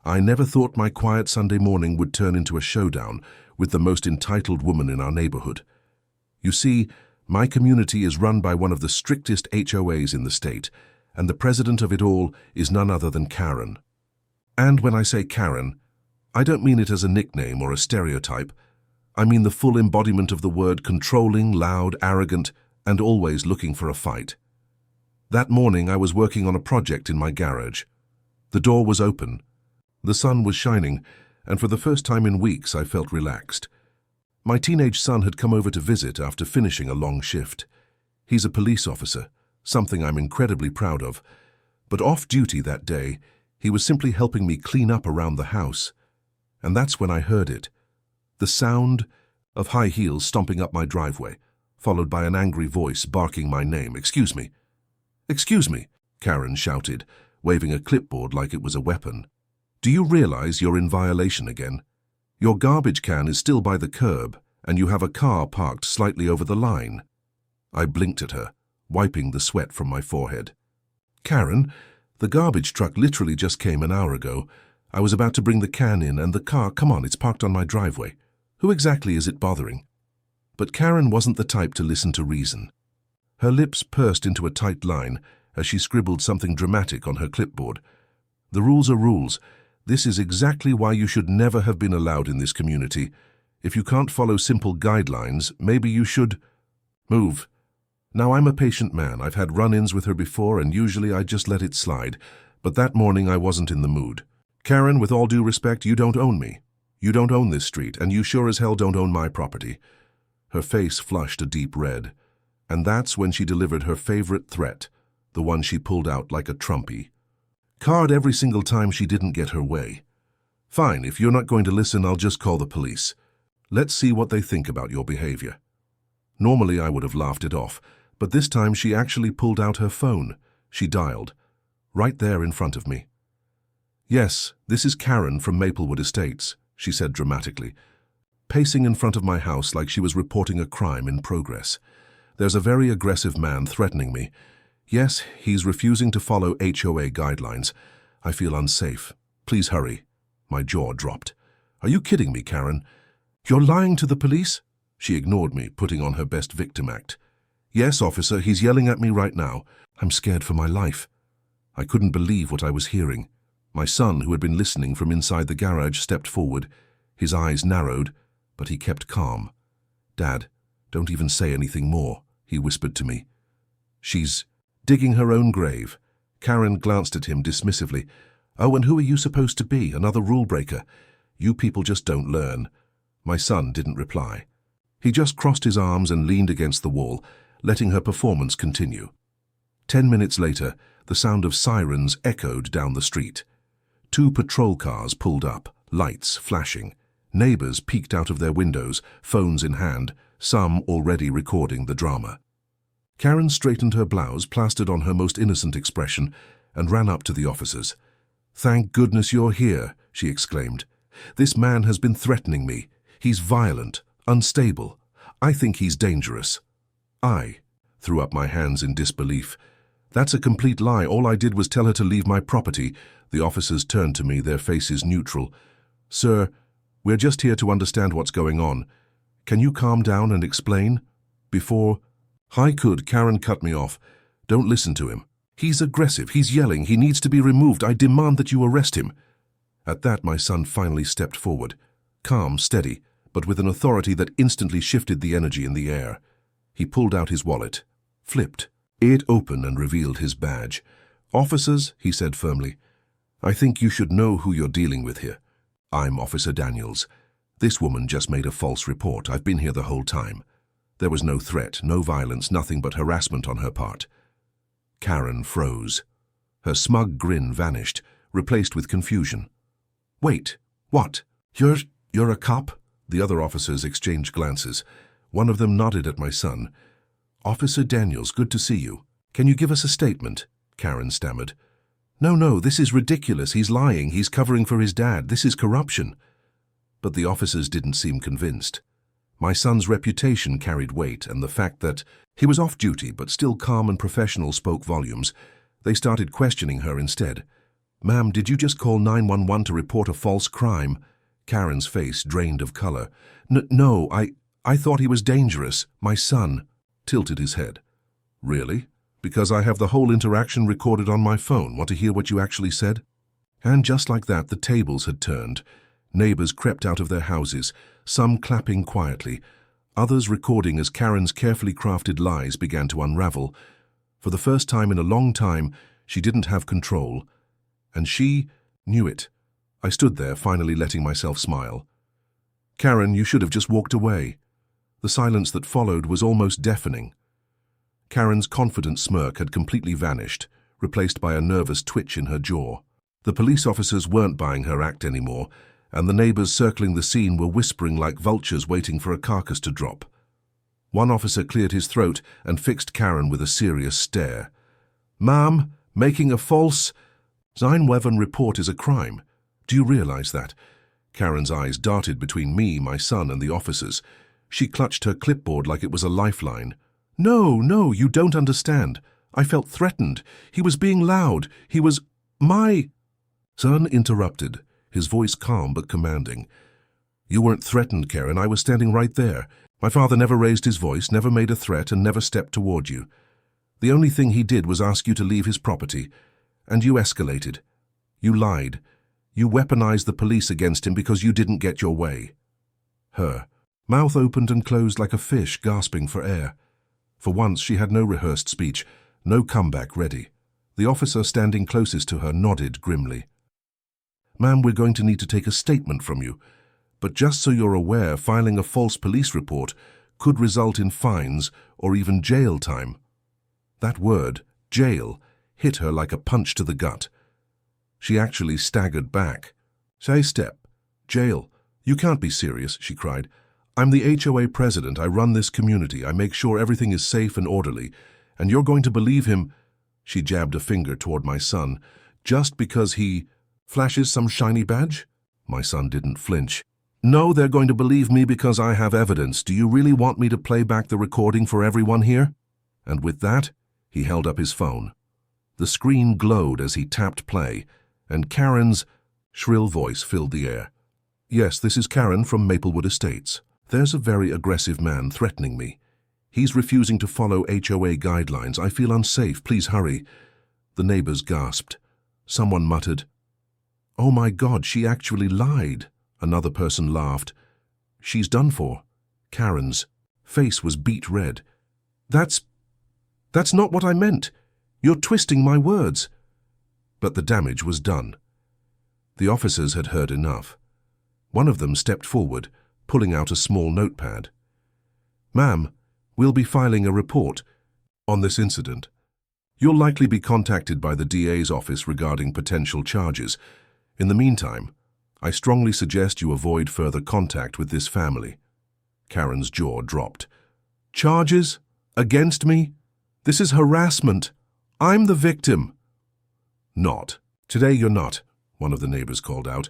I never thought my quiet Sunday morning would turn into a showdown with the most entitled woman in our neighborhood. You see, my community is run by one of the strictest HOAs in the state, and the president of it all is none other than Karen. And when I say Karen, I don't mean it as a nickname or a stereotype. I mean the full embodiment of the word: controlling, loud, arrogant, and always looking for a fight. That morning I was working on a project in my garage. The door was open. The sun was shining, and for the first time in weeks I felt relaxed. My teenage son had come over to visit after finishing a long shift. He's a police officer, something I'm incredibly proud of. But off duty that day, he was simply helping me clean up around the house. And that's when I heard it. The sound of high heels stomping up my driveway, followed by an angry voice barking my name. "Excuse me." "Excuse me," Karen shouted, waving a clipboard like it was a weapon. "Do you realize you're in violation again? Your garbage can is still by the curb, and you have a car parked slightly over the line." I blinked at her, wiping the sweat from my forehead. "Karen, the garbage truck literally just came an hour ago. I was about to bring the can in, and the car, come on, it's parked on my driveway. Who exactly is it bothering?" But Karen wasn't the type to listen to reason. Her lips pursed into a tight line as she scribbled something dramatic on her clipboard. "The rules are rules. This is exactly why you should never have been allowed in this community. If you can't follow simple guidelines, maybe you should move." Now, I'm a patient man. I've had run-ins with her before, and usually I just let it slide. But that morning I wasn't in the mood. "Karen, with all due respect, you don't own me. You don't own this street, and you sure as hell don't own my property." Her face flushed a deep red. And that's when she delivered her favorite threat, the one she pulled out like a trumpy. Card every single time she didn't get her way. "Fine, if you're not going to listen, I'll just call the police. Let's see what they think about your behavior." Normally I would have laughed it off, but this time she actually pulled out her phone. She dialed, right there in front of me. "Yes, this is Karen from Maplewood Estates," she said dramatically, pacing in front of my house like she was reporting a crime in progress. "There's a very aggressive man threatening me. Yes, he's refusing to follow HOA guidelines. I feel unsafe. Please hurry." My jaw dropped. "Are you kidding me, Karen? You're lying to the police?" She ignored me, putting on her best victim act. "Yes, officer, he's yelling at me right now. I'm scared for my life." I couldn't believe what I was hearing. My son, who had been listening from inside the garage, stepped forward. His eyes narrowed, but he kept calm. "Dad, don't even say anything more," he whispered to me. "She's digging her own grave." Karen glanced at him dismissively. "Oh, and who are you supposed to be? Another rule breaker? You people just don't learn." My son didn't reply. He just crossed his arms and leaned against the wall, letting her performance continue. 10 minutes later, the sound of sirens echoed down the street. 2 patrol cars pulled up, lights flashing. Neighbors peeked out of their windows, phones in hand, some already recording the drama. Karen straightened her blouse, plastered on her most innocent expression, and ran up to the officers. "Thank goodness you're here," she exclaimed. "This man has been threatening me. He's violent, unstable. I think he's dangerous." I threw up my hands in disbelief. "That's a complete lie. All I did was tell her to leave my property." The officers turned to me, their faces neutral. "Sir, we're just here to understand what's going on. Can you calm down and explain? Before—" "I could," Karen cut me off. "Don't listen to him. He's aggressive. He's yelling. He needs to be removed. I demand that you arrest him." At that, my son finally stepped forward. Calm, steady, but with an authority that instantly shifted the energy in the air. He pulled out his wallet, flipped. It opened and revealed his badge. "Officers," he said firmly, "I think you should know who you're dealing with here. I'm Officer Daniels. This woman just made a false report. I've been here the whole time. There was no threat, no violence, nothing but harassment on her part." Karen froze. Her smug grin vanished, replaced with confusion. "Wait, what? You're a cop?" The other officers exchanged glances. One of them nodded at my son. "Officer Daniels, good to see you. Can you give us a statement?" Karen stammered. No, this is ridiculous. He's lying. He's covering for his dad. This is corruption." But the officers didn't seem convinced. My son's reputation carried weight, and the fact that he was off duty but still calm and professional spoke volumes. They started questioning her instead. Ma'am, did you just call 911 to report a false crime? Karen's face drained of color. No, I thought he was dangerous. My son tilted his head. Really? Because I have the whole interaction recorded on my phone. Want to hear what you actually said? And just like that, the tables had turned. Neighbors crept out of their houses, some clapping quietly, others recording as Karen's carefully crafted lies began to unravel. For the first time in a long time, she didn't have control. And she knew it. I stood there, finally letting myself smile. Karen, you should have just walked away. The silence that followed was almost deafening. Karen's confident smirk had completely vanished, replaced by a nervous twitch in her jaw. The police officers weren't buying her act anymore, and the neighbors circling the scene were whispering like vultures waiting for a carcass to drop. One officer cleared his throat and fixed Karen with a serious stare. Ma'am, making a false 911 report is a crime. Do you realize that? Karen's eyes darted between me, my son, and the officers. She clutched her clipboard like it was a lifeline. No, you don't understand. I felt threatened. He was being loud. He was my... Son interrupted, his voice calm but commanding. You weren't threatened, Karen. I was standing right there. My father never raised his voice, never made a threat, and never stepped toward you. The only thing he did was ask you to leave his property. And you escalated. You lied. You weaponized the police against him because you didn't get your way. Her mouth opened and closed like a fish gasping for air. For once she had no rehearsed speech, no comeback ready. The officer standing closest to her nodded grimly. Ma'am, we're going to need to take a statement from you. But just so you're aware, filing a false police report could result in fines or even jail time. That word, jail, hit her like a punch to the gut. She actually staggered back. Say step. Jail. You can't be serious, she cried. I'm the HOA president. I run this community. I make sure everything is safe and orderly. And you're going to believe him, she jabbed a finger toward my son, just because he flashes some shiny badge? My son didn't flinch. No, they're going to believe me because I have evidence. Do you really want me to play back the recording for everyone here? And with that, he held up his phone. The screen glowed as he tapped play, and Karen's shrill voice filled the air. Yes, this is Karen from Maplewood Estates. There's a very aggressive man threatening me. He's refusing to follow HOA guidelines. I feel unsafe. Please hurry. The neighbors gasped. Someone muttered, Oh my God, she actually lied. Another person laughed. She's done for. Karen's face was beet red. That's not what I meant. You're twisting my words. But the damage was done. The officers had heard enough. One of them stepped forward, pulling out a small notepad. Ma'am, we'll be filing a report on this incident. You'll likely be contacted by the DA's office regarding potential charges. In the meantime, I strongly suggest you avoid further contact with this family. Karen's jaw dropped. Charges? Against me? This is harassment. I'm the victim. Not. Today you're not, one of the neighbors called out.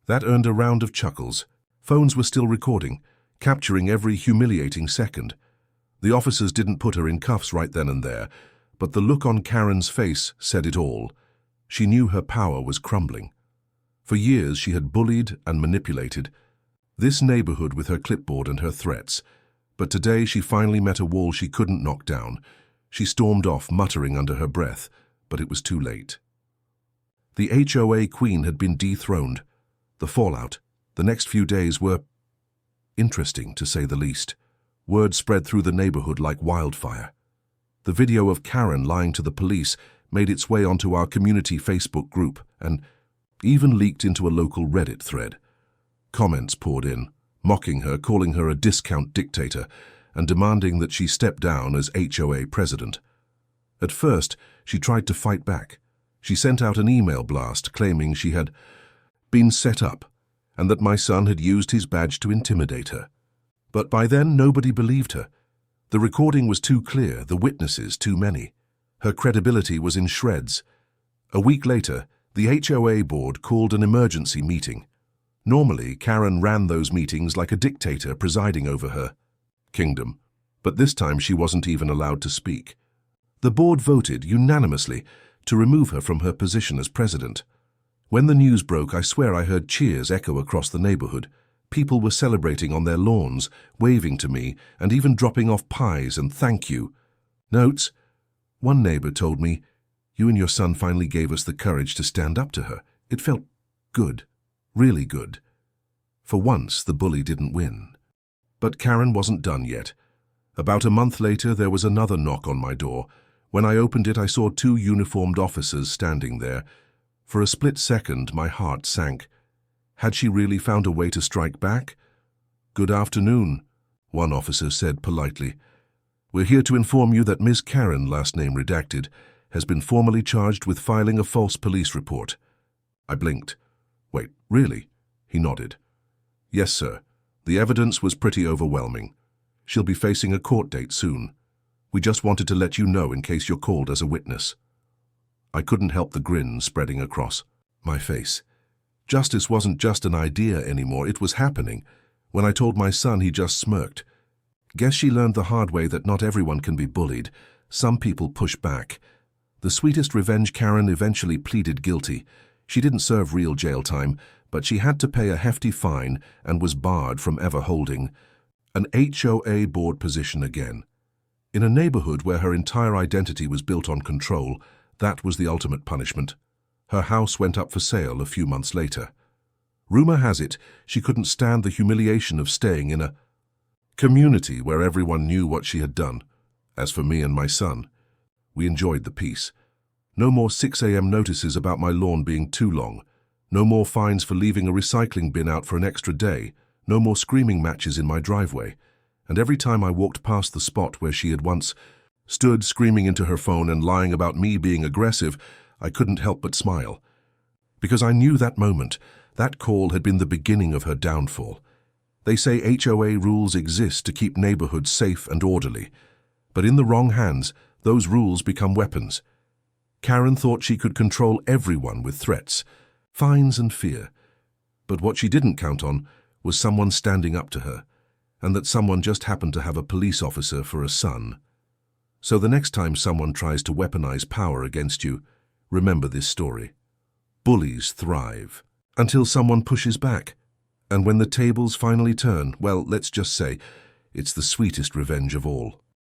That earned a round of chuckles. Phones were still recording, capturing every humiliating second. The officers didn't put her in cuffs right then and there, but the look on Karen's face said it all. She knew her power was crumbling. For years she had bullied and manipulated this neighborhood with her clipboard and her threats, but today she finally met a wall she couldn't knock down. She stormed off, muttering under her breath, but it was too late. The HOA queen had been dethroned. The fallout, the next few days were interesting, to say the least. Word spread through the neighborhood like wildfire. The video of Karen lying to the police made its way onto our community Facebook group and even leaked into a local Reddit thread. Comments poured in, mocking her, calling her a discount dictator, and demanding that she step down as HOA president. At first, she tried to fight back. She sent out an email blast claiming she had been set up and that my son had used his badge to intimidate her. But by then, nobody believed her. The recording was too clear, the witnesses too many. Her credibility was in shreds. A week later, the HOA board called an emergency meeting. Normally, Karen ran those meetings like a dictator presiding over her kingdom, but this time she wasn't even allowed to speak. The board voted unanimously to remove her from her position as president. When the news broke, I swear I heard cheers echo across the neighborhood. People were celebrating on their lawns, waving to me, and even dropping off pies and thank you notes. One neighbor told me, "You and your son finally gave us the courage to stand up to her. It felt good, really good." For once, the bully didn't win. But Karen wasn't done yet. About a month later, there was another knock on my door. When I opened it, I saw two uniformed officers standing there. For a split second, my heart sank. Had she really found a way to strike back? "Good afternoon," one officer said politely. "We're here to inform you that Ms. Karen, last name redacted, has been formally charged with filing a false police report." I blinked. "Wait, really?" He nodded. "Yes, sir. The evidence was pretty overwhelming. She'll be facing a court date soon. We just wanted to let you know in case you're called as a witness." I couldn't help the grin spreading across my face. Justice wasn't just an idea anymore, it was happening. When I told my son, he just smirked. Guess she learned the hard way that not everyone can be bullied. Some people push back. The sweetest revenge, Karen eventually pleaded guilty. She didn't serve real jail time, but she had to pay a hefty fine and was barred from ever holding an HOA board position again. In a neighborhood where her entire identity was built on control, that was the ultimate punishment. Her house went up for sale a few months later. Rumor has it she couldn't stand the humiliation of staying in a community where everyone knew what she had done. As for me and my son, we enjoyed the peace. No more 6 a.m. notices about my lawn being too long. No more fines for leaving a recycling bin out for an extra day. No more screaming matches in my driveway. And every time I walked past the spot where she had once stood screaming into her phone and lying about me being aggressive, I couldn't help but smile. Because I knew that moment, that call had been the beginning of her downfall. They say HOA rules exist to keep neighborhoods safe and orderly. But in the wrong hands, those rules become weapons. Karen thought she could control everyone with threats, fines and fear. But what she didn't count on was someone standing up to her, and that someone just happened to have a police officer for a son. So the next time someone tries to weaponize power against you, remember this story. Bullies thrive until someone pushes back. And when the tables finally turn, well, let's just say, it's the sweetest revenge of all.